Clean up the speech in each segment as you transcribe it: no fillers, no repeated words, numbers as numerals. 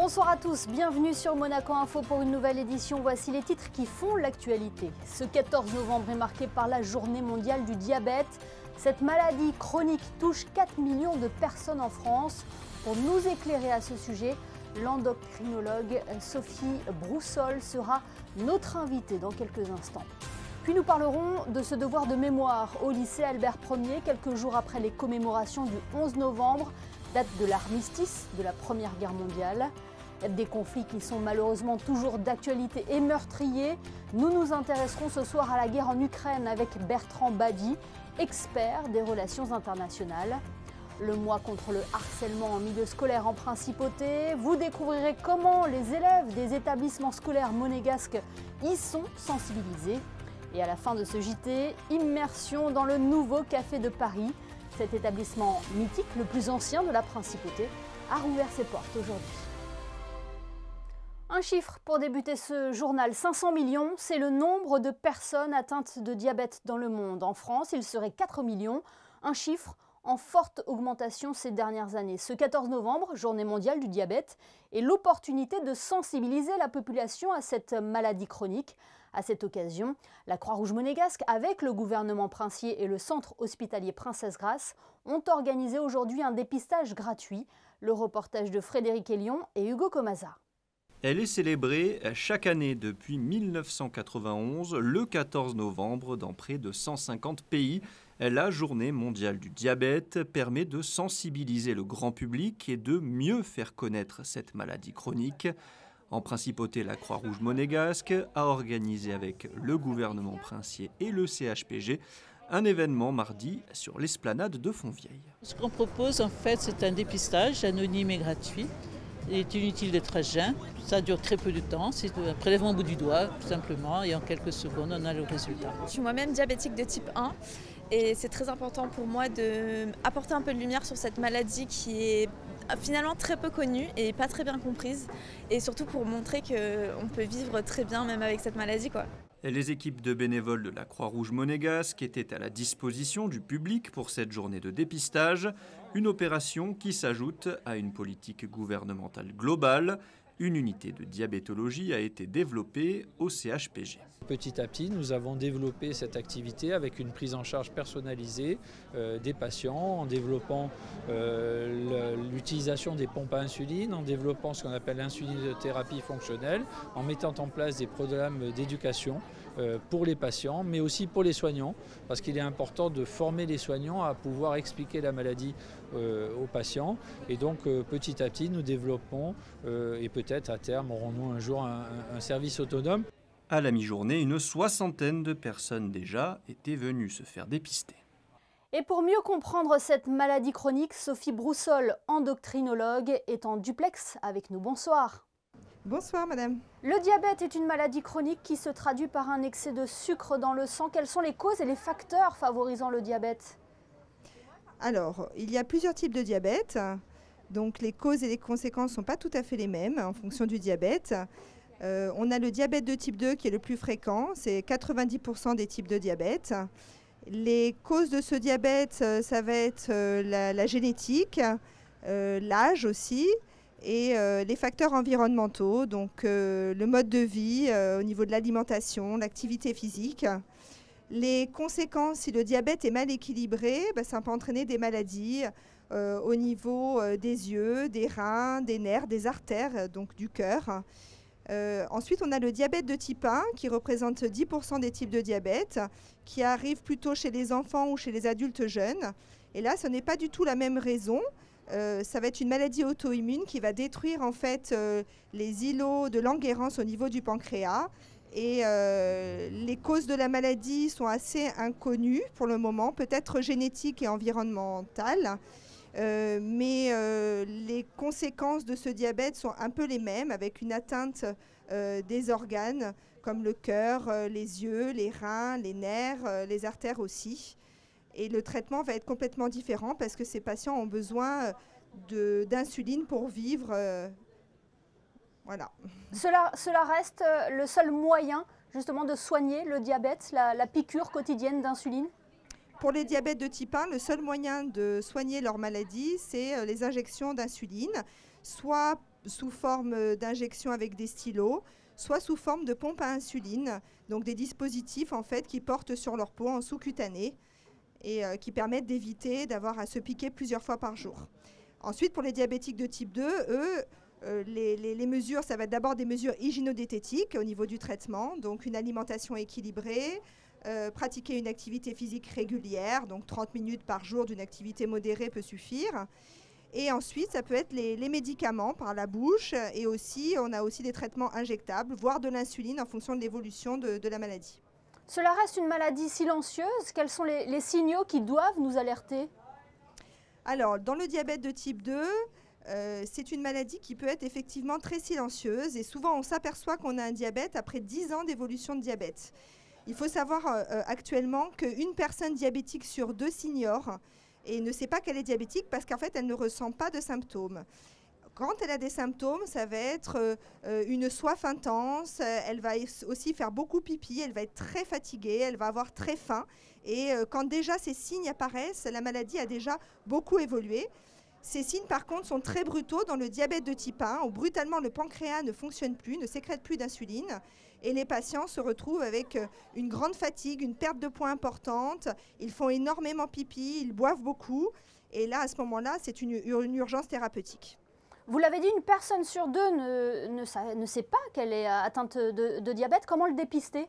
Bonsoir à tous, bienvenue sur Monaco Info pour une nouvelle édition. Voici les titres qui font l'actualité. Ce 14 novembre est marqué par la journée mondiale du diabète. Cette maladie chronique touche 4 millions de personnes en France. Pour nous éclairer à ce sujet, l'endocrinologue Sophie Broussol sera notre invitée dans quelques instants. Puis nous parlerons de ce devoir de mémoire au lycée Albert Ier, quelques jours après les commémorations du 11 novembre, date de l'armistice de la Première Guerre mondiale. Des conflits qui sont malheureusement toujours d'actualité et meurtriers. Nous nous intéresserons ce soir à la guerre en Ukraine avec Bertrand Badi, expert des relations internationales. Le mois contre le harcèlement en milieu scolaire en principauté. Vous découvrirez comment les élèves des établissements scolaires monégasques y sont sensibilisés. Et à la fin de ce JT, immersion dans le nouveau Café de Paris. Cet établissement mythique, le plus ancien de la principauté, a rouvert ses portes aujourd'hui. Un chiffre pour débuter ce journal, 500 millions, c'est le nombre de personnes atteintes de diabète dans le monde. En France, il serait 4 millions, un chiffre en forte augmentation ces dernières années. Ce 14 novembre, journée mondiale du diabète, est l'opportunité de sensibiliser la population à cette maladie chronique. À cette occasion, la Croix-Rouge monégasque, avec le gouvernement princier et le centre hospitalier Princesse Grace, ont organisé aujourd'hui un dépistage gratuit. Le reportage de Frédéric Elion et Hugo Comaza. Elle est célébrée chaque année depuis 1991, le 14 novembre, dans près de 150 pays. La journée mondiale du diabète permet de sensibiliser le grand public et de mieux faire connaître cette maladie chronique. En principauté, la Croix-Rouge monégasque a organisé avec le gouvernement princier et le CHPG un événement mardi sur l'esplanade de Fontvieille. Ce qu'on propose en fait, c'est un dépistage anonyme et gratuit. Il est inutile d'être à jeun, ça dure très peu de temps, c'est un prélèvement au bout du doigt tout simplement et en quelques secondes on a le résultat. Je suis moi-même diabétique de type 1 et c'est très important pour moi d'apporter un peu de lumière sur cette maladie qui est finalement très peu connue et pas très bien comprise et surtout pour montrer qu'on peut vivre très bien même avec cette maladie, quoi. Les équipes de bénévoles de la Croix-Rouge monégasque étaient à la disposition du public pour cette journée de dépistage, une opération qui s'ajoute à une politique gouvernementale globale. Une unité de diabétologie a été développée au CHPG. Petit à petit, nous avons développé cette activité avec une prise en charge personnalisée des patients, en développant l'utilisation des pompes à insuline, en développant ce qu'on appelle l'insulinothérapie fonctionnelle, en mettant en place des programmes d'éducation pour les patients, mais aussi pour les soignants, parce qu'il est important de former les soignants à pouvoir expliquer la maladie aux patients. Et donc, petit à petit, nous développons, et peut-être à terme, aurons-nous un jour un service autonome. À la mi-journée, une soixantaine de personnes déjà étaient venues se faire dépister. Et pour mieux comprendre cette maladie chronique, Sophie Broussol, endocrinologue, est en duplex avec nous. Bonsoir. Bonsoir madame. Le diabète est une maladie chronique qui se traduit par un excès de sucre dans le sang. Quelles sont les causes et les facteurs favorisant le diabète? Alors, il y a plusieurs types de diabète. Donc les causes et les conséquences ne sont pas tout à fait les mêmes en fonction du diabète. On a le diabète de type 2 qui est le plus fréquent, c'est 90% des types de diabète. Les causes de ce diabète, ça va être la génétique, l'âge aussi, et les facteurs environnementaux, donc le mode de vie au niveau de l'alimentation, l'activité physique. Les conséquences, si le diabète est mal équilibré, ça peut entraîner des maladies au niveau des yeux, des reins, des nerfs, des artères, donc du cœur. Ensuite, on a le diabète de type 1 qui représente 10% des types de diabète, qui arrive plutôt chez les enfants ou chez les adultes jeunes. Et là, ce n'est pas du tout la même raison. Ça va être une maladie auto-immune qui va détruire en fait les îlots de Langerhans au niveau du pancréas. Et les causes de la maladie sont assez inconnues pour le moment, peut-être génétiques et environnementales. Mais les conséquences de ce diabète sont un peu les mêmes, avec une atteinte des organes comme le cœur, les yeux, les reins, les nerfs, les artères aussi. Et le traitement va être complètement différent parce que ces patients ont besoin d'insuline pour vivre. Voilà. Cela reste le seul moyen justement de soigner le diabète, la piqûre quotidienne d'insuline? Pour les diabètes de type 1, le seul moyen de soigner leur maladie, c'est les injections d'insuline. soit sous forme d'injection avec des stylos, soit sous forme de pompe à insuline, donc des dispositifs en fait qui portent sur leur peau en sous-cutané et qui permettent d'éviter d'avoir à se piquer plusieurs fois par jour. Ensuite, pour les diabétiques de type 2, eux, les mesures, ça va être d'abord des mesures hygiéno-diététiques au niveau du traitement, donc une alimentation équilibrée, pratiquer une activité physique régulière, donc 30 minutes par jour d'une activité modérée peut suffire. Et ensuite, ça peut être les médicaments par la bouche et aussi, on a aussi des traitements injectables, voire de l'insuline en fonction de l'évolution de la maladie. Cela reste une maladie silencieuse. Quels sont les signaux qui doivent nous alerter? Alors, dans le diabète de type 2, c'est une maladie qui peut être effectivement très silencieuse et souvent on s'aperçoit qu'on a un diabète après 10 ans d'évolution de diabète. Il faut savoir actuellement qu'une personne diabétique sur 2 s'ignore et ne sait pas qu'elle est diabétique parce qu'en fait elle ne ressent pas de symptômes. Quand elle a des symptômes, ça va être une soif intense, elle va aussi faire beaucoup pipi, elle va être très fatiguée, elle va avoir très faim. Et quand déjà ces signes apparaissent, la maladie a déjà beaucoup évolué. Ces signes, par contre, sont très brutaux dans le diabète de type 1, où brutalement le pancréas ne fonctionne plus, ne sécrète plus d'insuline. Et les patients se retrouvent avec une grande fatigue, une perte de poids importante. Ils font énormément pipi, ils boivent beaucoup. Et là, à ce moment-là, c'est une urgence thérapeutique. Vous l'avez dit, une personne sur 2 ne sait pas qu'elle est atteinte de diabète. Comment le dépister?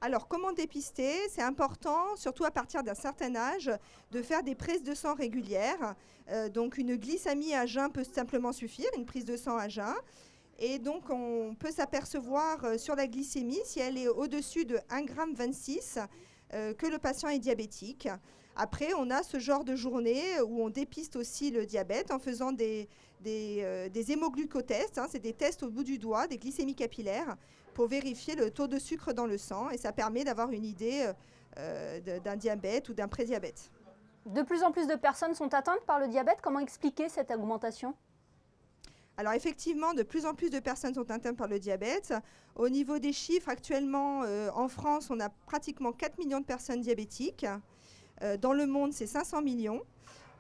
Alors, comment dépister? C'est important, surtout à partir d'un certain âge, de faire des prises de sang régulières. Donc, une glycémie à jeun peut simplement suffire, une prise de sang à jeun. Et donc, on peut s'apercevoir sur la glycémie, si elle est au-dessus de 1,26 g, que le patient est diabétique. Après, on a ce genre de journée où on dépiste aussi le diabète en faisant des hémoglucotests, c'est des tests au bout du doigt, des glycémies capillaires, pour vérifier le taux de sucre dans le sang. Et ça permet d'avoir une idée d'un diabète ou d'un prédiabète. De plus en plus de personnes sont atteintes par le diabète. Comment expliquer cette augmentation? Alors effectivement, de plus en plus de personnes sont atteintes par le diabète. Au niveau des chiffres, actuellement, en France, on a pratiquement 4 millions de personnes diabétiques. Dans le monde, c'est 500 millions.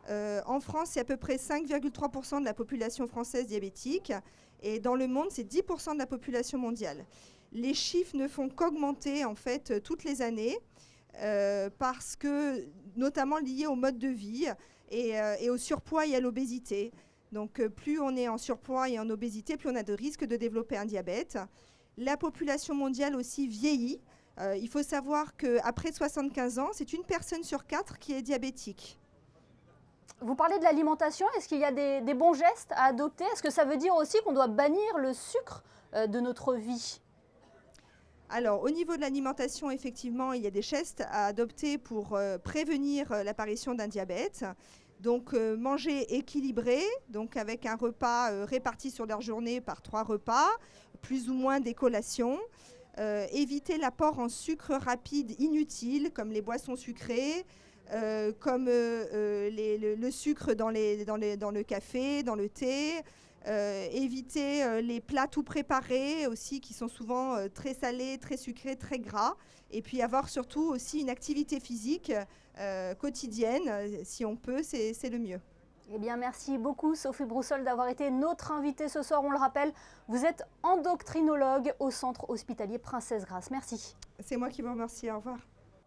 En France, c'est à peu près 5,3% de la population française diabétique. Et dans le monde, c'est 10% de la population mondiale. Les chiffres ne font qu'augmenter en fait toutes les années parce que, notamment liés au mode de vie et au surpoids et à l'obésité. Donc plus on est en surpoids et en obésité, plus on a de risques de développer un diabète. La population mondiale aussi vieillit. Il faut savoir qu'après 75 ans, c'est une personne sur 4 qui est diabétique. Vous parlez de l'alimentation. Est-ce qu'il y a des bons gestes à adopter? Est-ce que ça veut dire aussi qu'on doit bannir le sucre de notre vie? Alors, au niveau de l'alimentation, effectivement, il y a des gestes à adopter pour prévenir l'apparition d'un diabète. Donc, manger équilibré, donc avec un repas réparti sur leur journée par 3 repas, plus ou moins des collations. Éviter l'apport en sucre rapide inutile, comme les boissons sucrées, comme le sucre dans le café, dans le thé. Éviter les plats tout préparés aussi, qui sont souvent très salés, très sucrés, très gras. Et puis avoir surtout aussi une activité physique quotidienne, si on peut, c'est le mieux. Eh bien, merci beaucoup Sophie Broussol d'avoir été notre invitée ce soir. On le rappelle, vous êtes endocrinologue au Centre hospitalier Princesse Grasse. Merci. C'est moi qui vous remercie. Au revoir.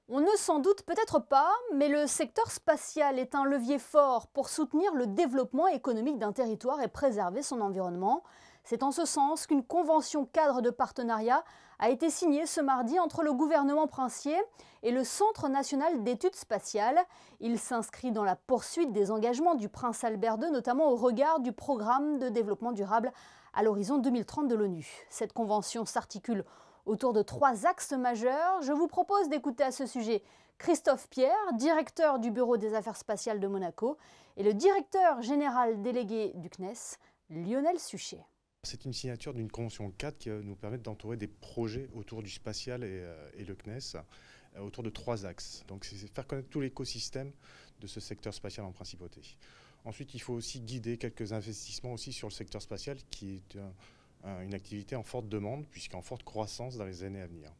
On ne s'en doute peut-être pas, mais le secteur spatial est un levier fort pour soutenir le développement économique d'un territoire et préserver son environnement. C'est en ce sens qu'une convention cadre de partenariat a été signée ce mardi entre le gouvernement princier et le Centre national d'études spatiales. Il s'inscrit dans la poursuite des engagements du prince Albert II, notamment au regard du programme de développement durable à l'horizon 2030 de l'ONU. Cette convention s'articule autour de 3 axes majeurs. Je vous propose d'écouter à ce sujet Christophe Pierre, directeur du Bureau des affaires spatiales de Monaco, et le directeur général délégué du CNES, Lionel Suchet. C'est une signature d'une convention cadre qui nous permet d'entourer des projets autour du spatial et le CNES, autour de 3 axes. Donc c'est faire connaître tout l'écosystème de ce secteur spatial en principauté. Ensuite, il faut aussi guider quelques investissements aussi sur le secteur spatial qui est une activité en forte demande puisqu'en forte croissance dans les années à venir.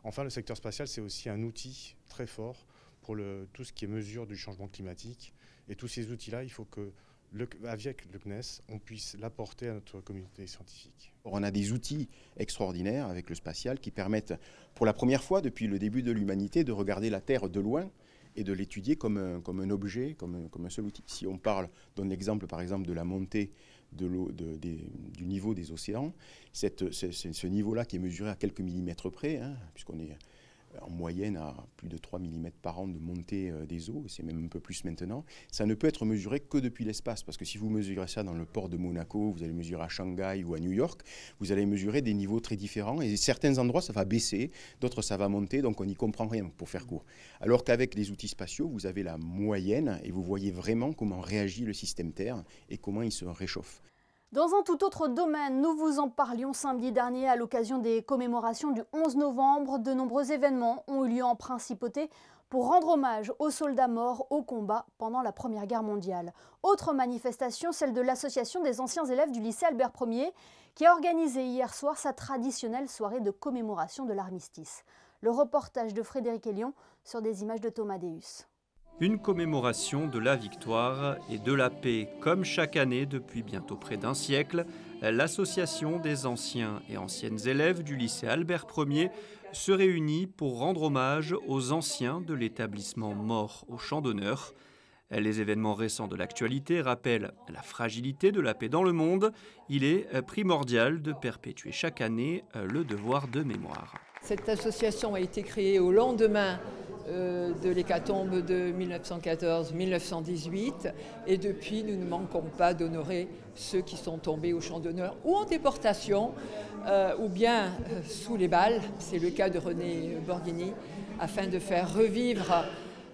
Enfin, le secteur spatial, c'est aussi un outil très fort pour tout ce qui est mesure du changement climatique. Et tous ces outils-là, il faut que avec le CNES, on puisse l'apporter à notre communauté scientifique. On a des outils extraordinaires avec le spatial qui permettent, pour la première fois depuis le début de l'humanité, de regarder la Terre de loin et de l'étudier comme un objet, comme un seul outil. Si on donne l'exemple par exemple de la montée de l'eau, du niveau des océans, c'est ce niveau-là qui est mesuré à quelques millimètres près, puisqu'on est en moyenne à plus de 3 mm par an de montée des eaux, et c'est même un peu plus maintenant, ça ne peut être mesuré que depuis l'espace, parce que si vous mesurez ça dans le port de Monaco, vous allez mesurer à Shanghai ou à New York, vous allez mesurer des niveaux très différents, et certains endroits ça va baisser, d'autres ça va monter, donc on n'y comprend rien pour faire court. Alors qu'avec les outils spatiaux, vous avez la moyenne, et vous voyez vraiment comment réagit le système Terre, et comment il se réchauffe. Dans un tout autre domaine, nous vous en parlions samedi dernier à l'occasion des commémorations du 11 novembre. De nombreux événements ont eu lieu en principauté pour rendre hommage aux soldats morts au combat pendant la Première Guerre mondiale. Autre manifestation, celle de l'association des anciens élèves du lycée Albert Ier, qui a organisé hier soir sa traditionnelle soirée de commémoration de l'armistice. Le reportage de Frédéric Elion sur des images de Thomas Deus. Une commémoration de la victoire et de la paix. Comme chaque année depuis bientôt près d'un siècle, l'association des anciens et anciennes élèves du lycée Albert Ier se réunit pour rendre hommage aux anciens de l'établissement morts au champ d'honneur. Les événements récents de l'actualité rappellent la fragilité de la paix dans le monde. Il est primordial de perpétuer chaque année le devoir de mémoire. Cette association a été créée au lendemain de l'hécatombe de 1914-1918 et depuis nous ne manquons pas d'honorer ceux qui sont tombés au champ d'honneur ou en déportation ou bien sous les balles, c'est le cas de René Borghini, afin de faire revivre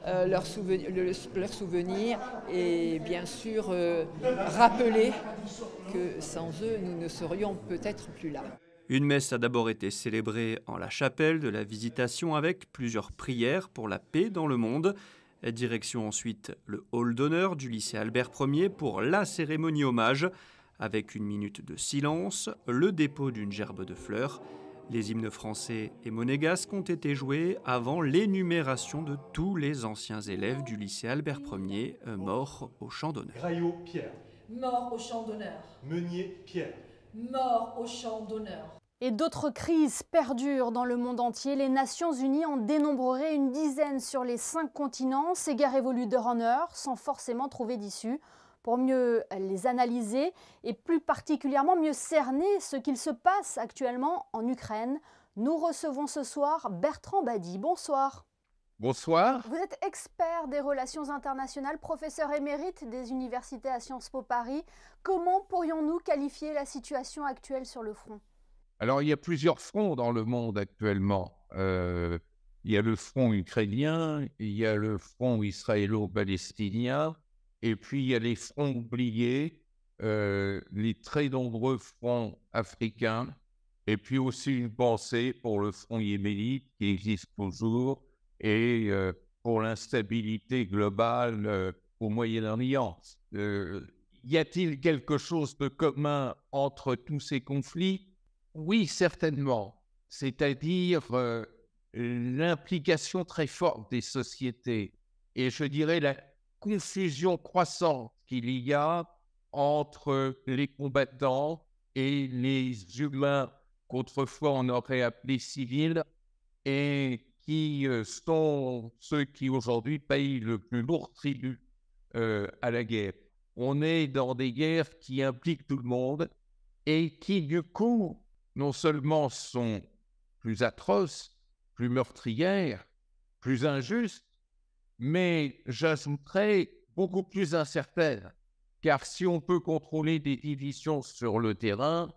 leurs souvenirs et bien sûr rappeler que sans eux nous ne serions peut-être plus là. Une messe a d'abord été célébrée en la chapelle de la Visitation avec plusieurs prières pour la paix dans le monde. Direction ensuite le hall d'honneur du lycée Albert Ier pour la cérémonie hommage, avec une minute de silence, le dépôt d'une gerbe de fleurs. Les hymnes français et monégasques ont été joués avant l'énumération de tous les anciens élèves du lycée Albert Ier morts au champ d'honneur. Graillot, Pierre. Mort au champ d'honneur. Meunier, Pierre. Mort au champ d'honneur. Et d'autres crises perdurent dans le monde entier. Les Nations Unies en dénombreraient une dizaine sur les 5 continents. Ces guerres évoluent d'heure en heure sans forcément trouver d'issue. Pour mieux les analyser et plus particulièrement mieux cerner ce qu'il se passe actuellement en Ukraine, nous recevons ce soir Bertrand Badi. Bonsoir. Bonsoir. Vous êtes expert des relations internationales, professeur émérite des universités à Sciences Po Paris. Comment pourrions-nous qualifier la situation actuelle sur le front ? Alors, il y a plusieurs fronts dans le monde actuellement. Il y a le front ukrainien, il y a le front israélo-palestinien, et puis il y a les fronts oubliés, les très nombreux fronts africains, et puis aussi une pensée pour le front yéménite qui existe toujours, et pour l'instabilité globale au Moyen-Orient. Y a-t-il quelque chose de commun entre tous ces conflits ? Oui, certainement. C'est-à-dire l'implication très forte des sociétés et je dirais la confusion croissante qu'il y a entre les combattants et les humains qu'autrefois on aurait appelés civils et qui sont ceux qui aujourd'hui payent le plus lourd tribut à la guerre. On est dans des guerres qui impliquent tout le monde et qui du coup non seulement sont plus atroces, plus meurtrières, plus injustes, mais j'ajouterais beaucoup plus incertaines. Car si on peut contrôler des divisions sur le terrain,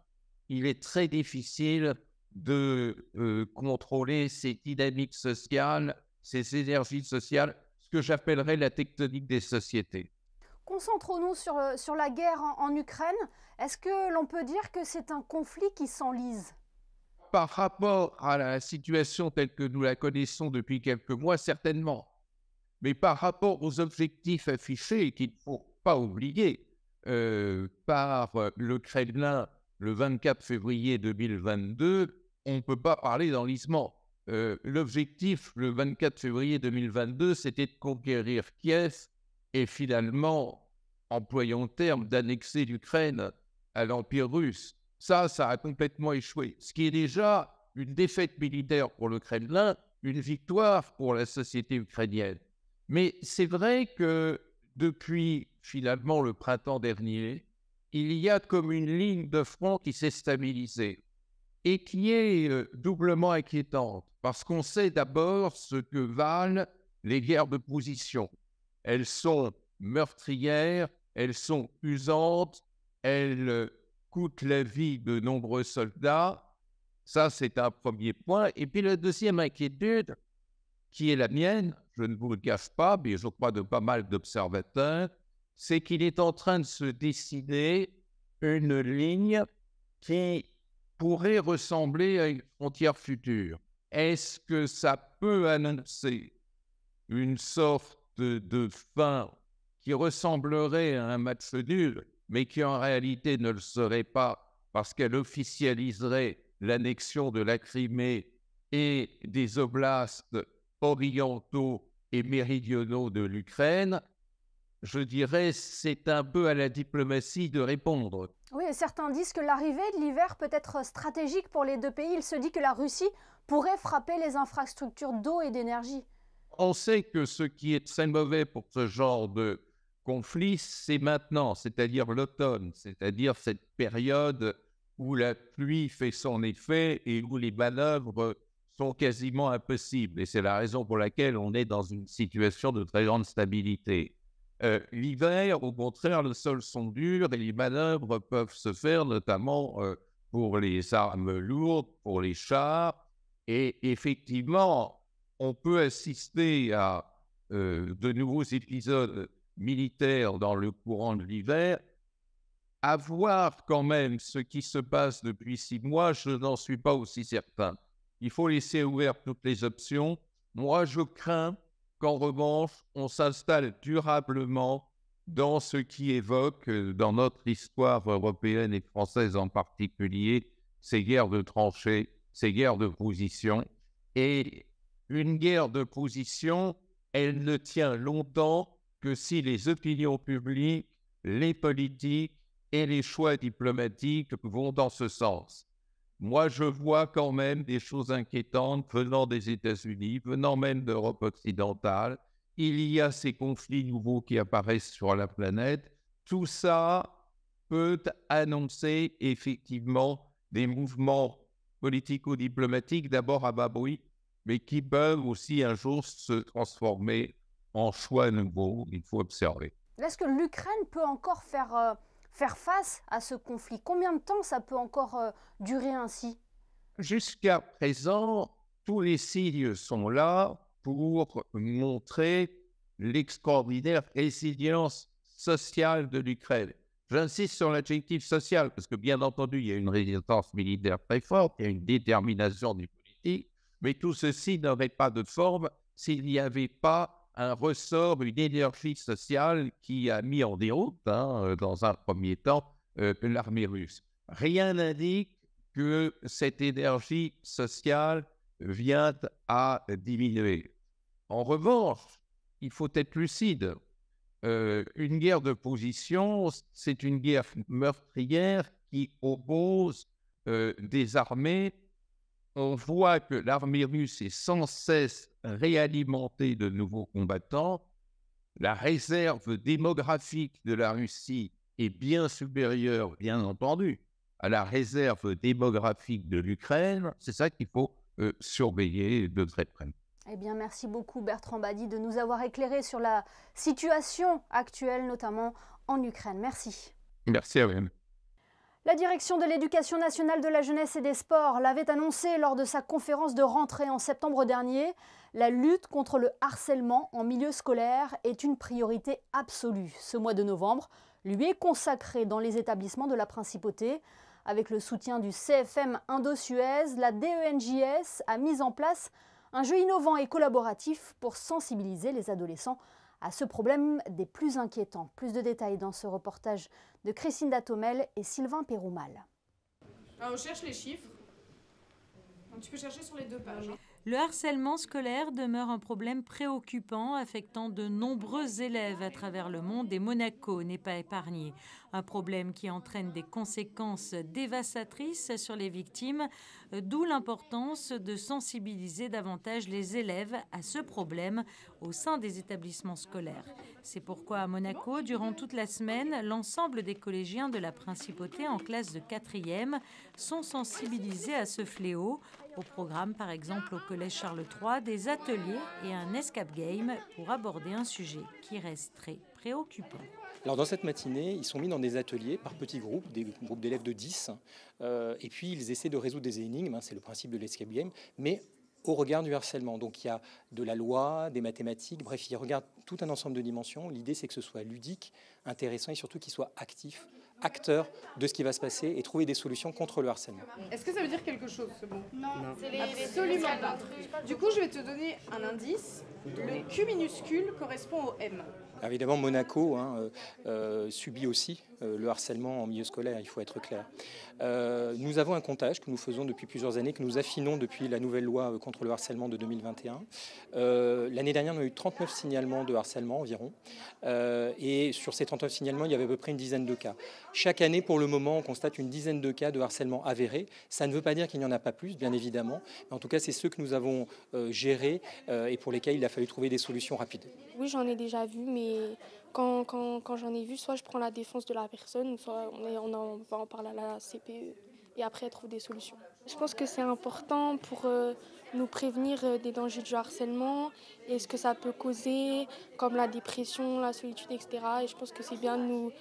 il est très difficile de contrôler ces dynamiques sociales, ces énergies sociales, ce que j'appellerais la tectonique des sociétés. Concentrons-nous sur la guerre en Ukraine. Est-ce que l'on peut dire que c'est un conflit qui s'enlise ? Par rapport à la situation telle que nous la connaissons depuis quelques mois, certainement. Mais par rapport aux objectifs affichés, qu'il ne faut pas oublier, par le Kremlin le 24 février 2022, on ne peut pas parler d'enlisement. L'objectif, le 24 février 2022, c'était de conquérir Kiev et finalement, employons le terme, d'annexer l'Ukraine à l'Empire russe. Ça a complètement échoué. Ce qui est déjà une défaite militaire pour le Kremlin, une victoire pour la société ukrainienne. Mais c'est vrai que depuis finalement le printemps dernier, il y a comme une ligne de front qui s'est stabilisée et qui est doublement inquiétante, parce qu'on sait d'abord ce que valent les guerres de position. Elles sont meurtrières, elles sont usantes, elles coûtent la vie de nombreux soldats. Ça, c'est un premier point. Et puis la deuxième inquiétude, qui est la mienne, je ne vous le cache pas, mais je crois de pas mal d'observateurs, c'est qu'il est en train de se dessiner une ligne qui pourrait ressembler à une frontière future. Est-ce que ça peut annoncer une sorte de fin qui ressemblerait à un match nul, mais qui en réalité ne le serait pas parce qu'elle officialiserait l'annexion de la Crimée et des oblasts orientaux et méridionaux de l'Ukraine? Je dirais, c'est un peu à la diplomatie de répondre. Oui, et certains disent que l'arrivée de l'hiver peut être stratégique pour les deux pays. Il se dit que la Russie pourrait frapper les infrastructures d'eau et d'énergie. On sait que ce qui est très mauvais pour ce genre de conflit, c'est maintenant, c'est-à-dire l'automne, c'est-à-dire cette période où la pluie fait son effet et où les manœuvres sont quasiment impossibles. Et c'est la raison pour laquelle on est dans une situation de très grande stabilité. L'hiver, au contraire, les sols sont durs et les manœuvres peuvent se faire notamment pour les armes lourdes, pour les chars. Et effectivement, on peut assister à de nouveaux épisodes militaires dans le courant de l'hiver. À voir quand même ce qui se passe depuis 6 mois, je n'en suis pas aussi certain. Il faut laisser ouvertes toutes les options. Moi, je crains qu'en revanche, on s'installe durablement dans ce qui évoque, dans notre histoire européenne et française en particulier, ces guerres de tranchées, ces guerres de position. Et une guerre de position, elle ne tient longtemps que si les opinions publiques, les politiques et les choix diplomatiques vont dans ce sens. Moi, je vois quand même des choses inquiétantes venant des États-Unis, venant même d'Europe occidentale. Il y a ces conflits nouveaux qui apparaissent sur la planète. Tout ça peut annoncer effectivement des mouvements politico-diplomatiques, d'abord à bas bruit, mais qui peuvent aussi un jour se transformer en choix nouveaux. Il faut observer. Est-ce que l'Ukraine peut encore faire face à ce conflit? Combien de temps ça peut encore durer ainsi? Jusqu'à présent, tous les signes sont là pour montrer l'extraordinaire résilience sociale de l'Ukraine. J'insiste sur l'adjectif social parce que, bien entendu, il y a une résistance militaire très forte, il y a une détermination du politique, mais tout ceci n'aurait pas de forme s'il n'y avait pas un ressort, une énergie sociale qui a mis en déroute, dans un premier temps, l'armée russe. Rien n'indique que cette énergie sociale vient à diminuer. En revanche, il faut être lucide. Une guerre de position, c'est une guerre meurtrière qui oppose des armées. On voit que l'armée russe est sans cesse réalimentée de nouveaux combattants. La réserve démographique de la Russie est bien supérieure, bien entendu, à la réserve démographique de l'Ukraine. C'est ça qu'il faut surveiller de très près. Eh bien, merci beaucoup Bertrand Badi de nous avoir éclairé sur la situation actuelle, notamment en Ukraine. Merci. Merci à vous. La direction de l'Éducation nationale de la jeunesse et des sports l'avait annoncé lors de sa conférence de rentrée en septembre dernier. La lutte contre le harcèlement en milieu scolaire est une priorité absolue. Ce mois de novembre lui est consacré dans les établissements de la Principauté. Avec le soutien du CFM Indo-Suez, la DENJS a mis en place un jeu innovant et collaboratif pour sensibiliser les adolescents à ce problème des plus inquiétants. Plus de détails dans ce reportage de Christine Datomel et Sylvain Péroumal. On cherche les chiffres. Donc tu peux chercher sur les 2 pages. Le harcèlement scolaire demeure un problème préoccupant affectant de nombreux élèves à travers le monde et Monaco n'est pas épargné. Un problème qui entraîne des conséquences dévastatrices sur les victimes, d'où l'importance de sensibiliser davantage les élèves à ce problème au sein des établissements scolaires. C'est pourquoi à Monaco, durant toute la semaine, l'ensemble des collégiens de la Principauté en classe de 4e sont sensibilisés à ce fléau. Au programme, par exemple, au Collège Charles III, des ateliers et un escape game pour aborder un sujet qui reste très préoccupant. Alors dans cette matinée, ils sont mis dans des ateliers par petits groupes, des groupes d'élèves de 10, et puis ils essaient de résoudre des énigmes, c'est le principe de l'escape game, mais au regard du harcèlement. Donc il y a de la loi, des mathématiques, bref, ils regardent tout un ensemble de dimensions. L'idée, c'est que ce soit ludique, intéressant et surtout qu'il soit actif, acteur de ce qui va se passer et trouver des solutions contre le harcèlement. Est-ce que ça veut dire quelque chose, ce mot? Non. Absolument pas. Du coup, je vais te donner un indice. Le Q minuscule correspond au M. Alors évidemment, Monaco subit aussi le harcèlement en milieu scolaire, il faut être clair. Nous avons un comptage que nous faisons depuis plusieurs années, que nous affinons depuis la nouvelle loi contre le harcèlement de 2021. L'année dernière, on a eu 39 signalements de harcèlement environ. Et sur ces 39 signalements, il y avait à peu près une dizaine de cas. Chaque année, pour le moment, on constate une dizaine de cas de harcèlement avérés. Ça ne veut pas dire qu'il n'y en a pas plus, bien évidemment. Mais en tout cas, c'est ceux que nous avons gérés et pour lesquels il a fallu trouver des solutions rapides. Oui, j'en ai déjà vu, mais quand j'en ai vu, soit je prends la défense de la personne, soit on va en parler à la CPE et après elle trouve des solutions. Je pense que c'est important pour nous prévenir des dangers du harcèlement et ce que ça peut causer, comme la dépression, la solitude, etc. Et je pense que c'est bien de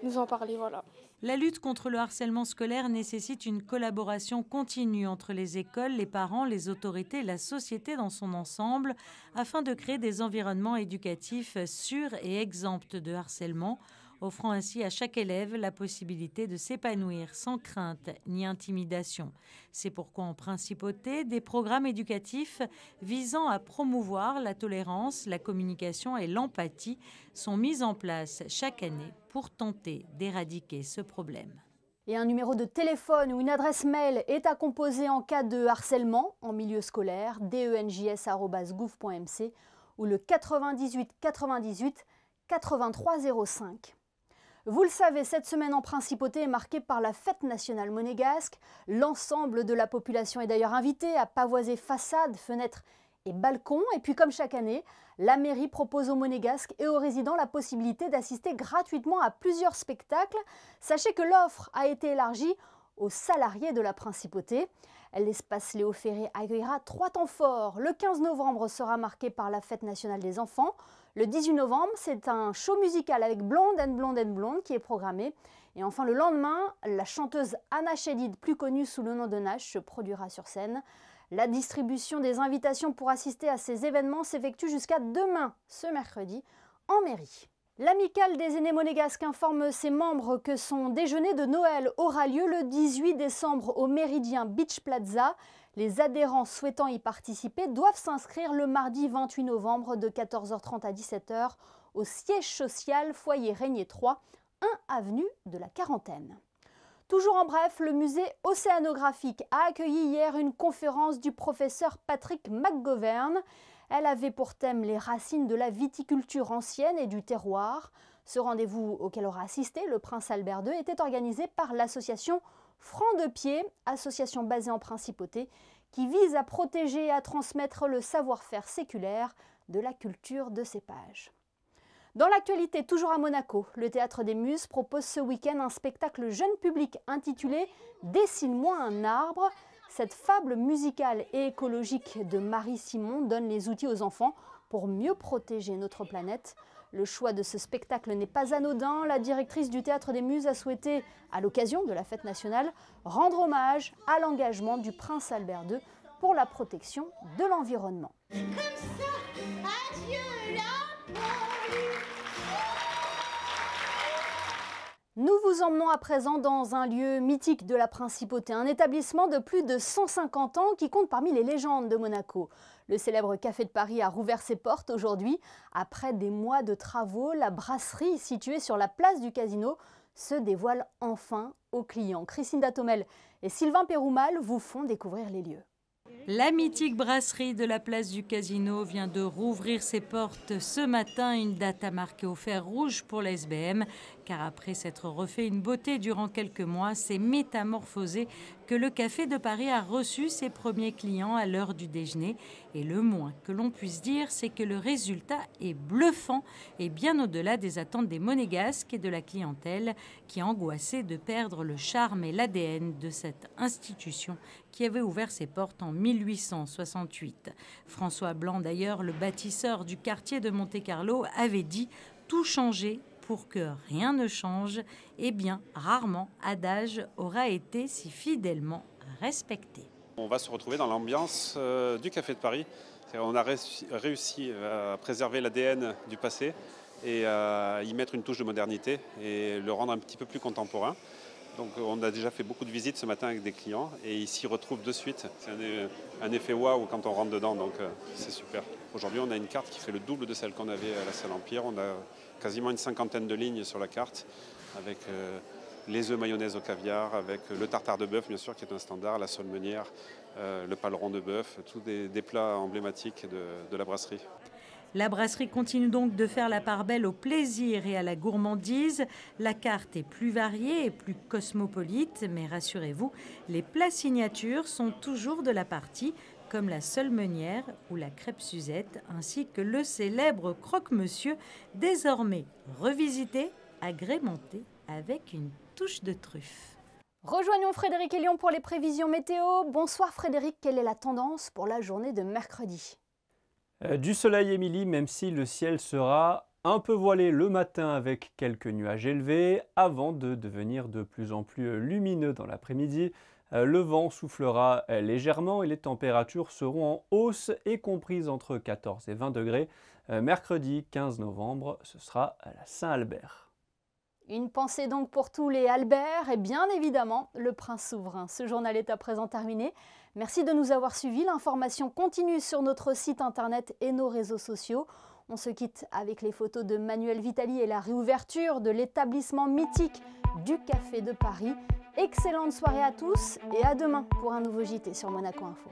nous en parler, voilà. La lutte contre le harcèlement scolaire nécessite une collaboration continue entre les écoles, les parents, les autorités et la société dans son ensemble afin de créer des environnements éducatifs sûrs et exempts de harcèlement, offrant ainsi à chaque élève la possibilité de s'épanouir sans crainte ni intimidation. C'est pourquoi en Principauté, des programmes éducatifs visant à promouvoir la tolérance, la communication et l'empathie sont mis en place chaque année pour tenter d'éradiquer ce problème. Et un numéro de téléphone ou une adresse mail est à composer en cas de harcèlement en milieu scolaire, denjs@gouv.mc ou le 98 98 83 05. Vous le savez, cette semaine en Principauté est marquée par la fête nationale monégasque. L'ensemble de la population est d'ailleurs invitée à pavoiser façades, fenêtres et balcons. Et puis comme chaque année, la mairie propose aux Monégasques et aux résidents la possibilité d'assister gratuitement à plusieurs spectacles. Sachez que l'offre a été élargie aux salariés de la Principauté. L'espace Léo Ferré accueillera 3 temps forts. Le 15 novembre sera marqué par la fête nationale des enfants. Le 18 novembre, c'est un show musical avec Blonde and Blonde and Blonde qui est programmé. Et enfin, le lendemain, la chanteuse Anna Chédid, plus connue sous le nom de Nash, se produira sur scène. La distribution des invitations pour assister à ces événements s'effectue jusqu'à demain, ce mercredi, en mairie. L'Amicale des aînés monégasques informe ses membres que son déjeuner de Noël aura lieu le 18 décembre au Méridien Beach Plaza. Les adhérents souhaitant y participer doivent s'inscrire le mardi 28 novembre de 14h30 à 17h au siège social Foyer Régnier 3, 1 avenue de la Quarantaine. Toujours en bref, le musée océanographique a accueilli hier une conférence du professeur Patrick McGovern. Elle avait pour thème les racines de la viticulture ancienne et du terroir. Ce rendez-vous auquel aura assisté le prince Albert II était organisé par l'association Franc de Pied, association basée en Principauté, qui vise à protéger et à transmettre le savoir-faire séculaire de la culture de cépage. Dans l'actualité, toujours à Monaco, le Théâtre des Muses propose ce week-end un spectacle jeune public intitulé « Dessine-moi un arbre ». Cette fable musicale et écologique de Marie Simon donne les outils aux enfants pour mieux protéger notre planète. Le choix de ce spectacle n'est pas anodin. La directrice du Théâtre des Muses a souhaité, à l'occasion de la fête nationale, rendre hommage à l'engagement du prince Albert II pour la protection de l'environnement. Comme ça, adieu la Nous vous emmenons à présent dans un lieu mythique de la Principauté, un établissement de plus de 150 ans qui compte parmi les légendes de Monaco. Le célèbre Café de Paris a rouvert ses portes aujourd'hui. Après des mois de travaux, la brasserie située sur la place du Casino se dévoile enfin aux clients. Christine Datomel et Sylvain Péroumal vous font découvrir les lieux. La mythique brasserie de la place du Casino vient de rouvrir ses portes ce matin, une date à marquer au fer rouge pour la SBM, car après s'être refait une beauté durant quelques mois, c'est métamorphosé que le Café de Paris a reçu ses premiers clients à l'heure du déjeuner. Et le moins que l'on puisse dire, c'est que le résultat est bluffant et bien au-delà des attentes des monégasques et de la clientèle qui angoissait de perdre le charme et l'ADN de cette institution qui avait ouvert ses portes en 1868. François Blanc, d'ailleurs, le bâtisseur du quartier de Monte-Carlo, avait dit « tout changer pour que rien ne change ». Eh bien, rarement adage aura été si fidèlement respecté. On va se retrouver dans l'ambiance du Café de Paris. On a réussi à préserver l'ADN du passé et à y mettre une touche de modernité et le rendre un petit peu plus contemporain. Donc on a déjà fait beaucoup de visites ce matin avec des clients et ils s'y retrouvent de suite. C'est un effet waouh quand on rentre dedans, donc c'est super. Aujourd'hui on a une carte qui fait le double de celle qu'on avait à la Salle Empire. On a quasiment une 50aine de lignes sur la carte avec les œufs mayonnaise au caviar, avec le tartare de bœuf bien sûr qui est un standard, la sole meunière, le paleron de bœuf, tous des plats emblématiques de la brasserie. La brasserie continue donc de faire la part belle au plaisir et à la gourmandise. La carte est plus variée et plus cosmopolite, mais rassurez-vous, les plats signatures sont toujours de la partie, comme la sole meunière ou la crêpe Suzette, ainsi que le célèbre croque-monsieur, désormais revisité, agrémenté avec une touche de truffe. Rejoignons Frédéric et Lyon pour les prévisions météo. Bonsoir Frédéric, quelle est la tendance pour la journée de mercredi ? Du soleil, Émilie, même si le ciel sera un peu voilé le matin avec quelques nuages élevés, avant de devenir de plus en plus lumineux dans l'après-midi. Le vent soufflera légèrement et les températures seront en hausse et comprises entre 14 et 20 degrés. Mercredi 15 novembre, ce sera à la Saint-Albert. Une pensée donc pour tous les Albert et bien évidemment le prince souverain. Ce journal est à présent terminé. Merci de nous avoir suivis. L'information continue sur notre site internet et nos réseaux sociaux. On se quitte avec les photos de Manuel Vitali et la réouverture de l'établissement mythique du Café de Paris. Excellente soirée à tous et à demain pour un nouveau JT sur Monaco Info.